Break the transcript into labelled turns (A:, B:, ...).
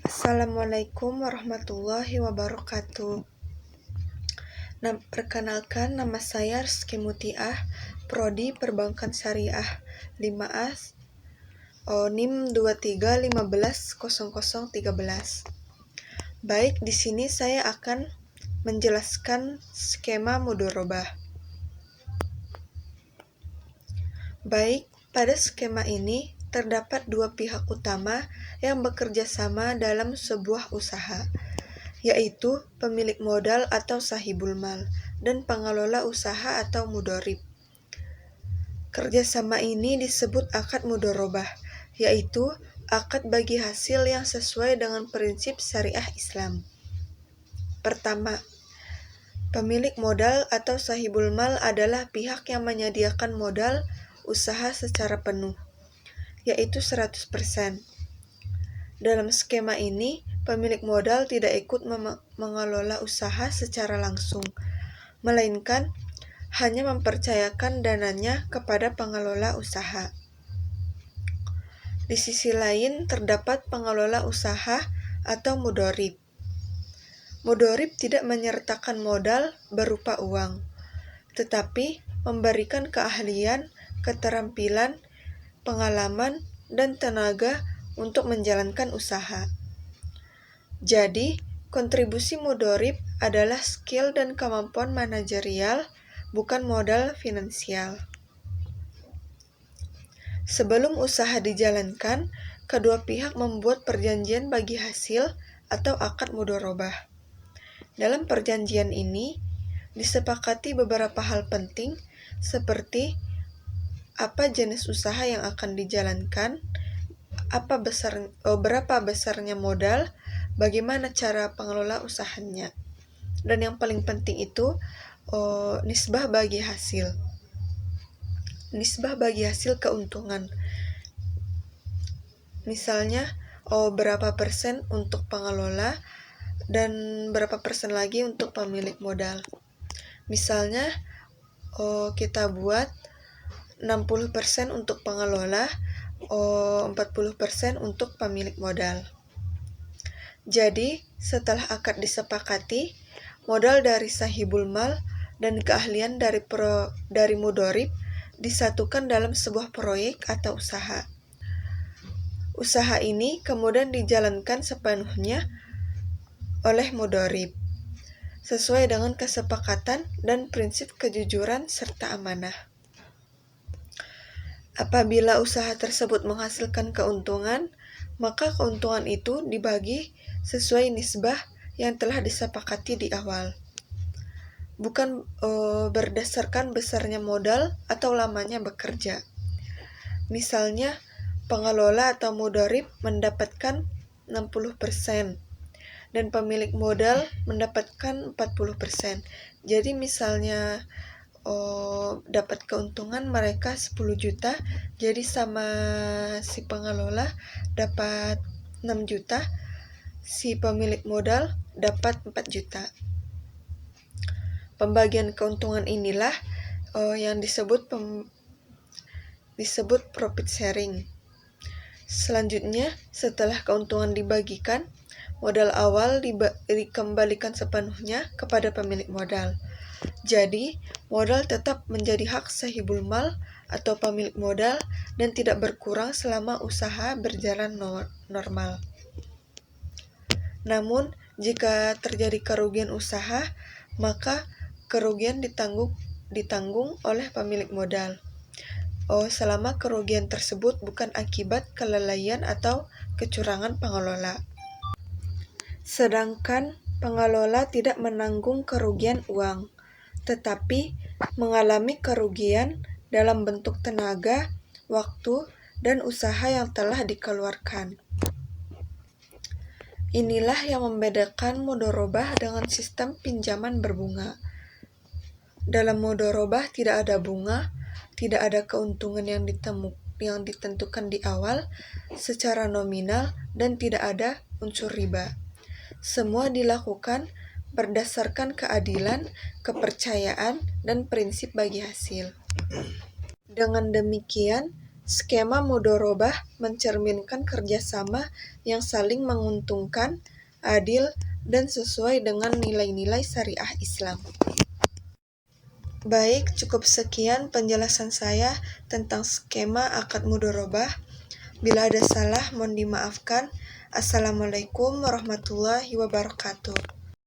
A: Assalamualaikum warahmatullahi wabarakatuh. Perkenalkan, nama saya Rizky Mutiah, Prodi Perbankan Syariah 5A, NIM 23150013. Baik, di sini saya akan menjelaskan skema mudharabah. Baik, pada skema ini terdapat dua pihak utama yang bekerja sama dalam sebuah usaha, yaitu pemilik modal atau sahibul mal dan pengelola usaha atau mudharib. Kerjasama ini disebut akad mudharabah, yaitu akad bagi hasil yang sesuai dengan prinsip syariah Islam. Pertama, pemilik modal atau sahibul mal adalah pihak yang menyediakan modal usaha secara penuh, yaitu 100%. Dalam skema ini, pemilik modal tidak ikut mengelola usaha secara langsung, melainkan hanya mempercayakan dananya kepada pengelola usaha. Di sisi lain, terdapat pengelola usaha atau mudharib. Mudharib tidak menyertakan modal berupa uang, tetapi memberikan keahlian, keterampilan, pengalaman, dan tenaga untuk menjalankan usaha. Jadi, kontribusi mudharib adalah skill dan kemampuan manajerial, bukan modal finansial. Sebelum usaha dijalankan, kedua pihak membuat perjanjian bagi hasil atau akad mudharabah. Dalam perjanjian ini, disepakati beberapa hal penting seperti apa jenis usaha yang akan dijalankan, berapa besarnya modal, bagaimana cara pengelola usahanya, dan yang paling penting itu nisbah bagi hasil keuntungan. Misalnya berapa persen untuk pengelola dan berapa persen lagi untuk pemilik modal. Misalnya kita buat 60% untuk pengelola, 40% untuk pemilik modal. Jadi, setelah akad disepakati, modal dari sahibul mal dan keahlian dari mudharib disatukan dalam sebuah proyek atau usaha. Usaha ini kemudian dijalankan sepenuhnya oleh mudharib, sesuai dengan kesepakatan dan prinsip kejujuran serta amanah. Apabila usaha tersebut menghasilkan keuntungan, maka keuntungan itu dibagi sesuai nisbah yang telah disepakati di awal, bukan berdasarkan besarnya modal atau lamanya bekerja. Misalnya, pengelola atau mudharib mendapatkan 60% dan pemilik modal mendapatkan 40%. Jadi misalnya dapat keuntungan mereka 10 juta, jadi sama si pengelola dapat 6 juta, si pemilik modal dapat 4 juta. Pembagian keuntungan inilah yang disebut profit sharing. Selanjutnya, setelah keuntungan dibagikan, modal awal dikembalikan sepenuhnya kepada pemilik modal. Jadi, modal tetap menjadi hak sahibul mal atau pemilik modal dan tidak berkurang selama usaha berjalan normal. Namun, jika terjadi kerugian usaha, maka kerugian ditanggung oleh pemilik modal. Selama kerugian tersebut bukan akibat kelalaian atau kecurangan pengelola. Sedangkan pengelola tidak menanggung kerugian uang, tetapi mengalami kerugian dalam bentuk tenaga, waktu, dan usaha yang telah dikeluarkan. Inilah yang membedakan mudharabah dengan sistem pinjaman berbunga. Dalam mudharabah tidak ada bunga, tidak ada keuntungan yang ditentukan di awal secara nominal, dan tidak ada unsur riba. Semua dilakukan berdasarkan keadilan, kepercayaan, dan prinsip bagi hasil. Dengan demikian, Skema mudorobah mencerminkan kerjasama yang saling menguntungkan, adil, dan sesuai dengan nilai-nilai syariah Islam. Baik, cukup sekian penjelasan saya tentang skema akad mudorobah. Bila ada salah, mohon dimaafkan. Assalamualaikum warahmatullahi wabarakatuh.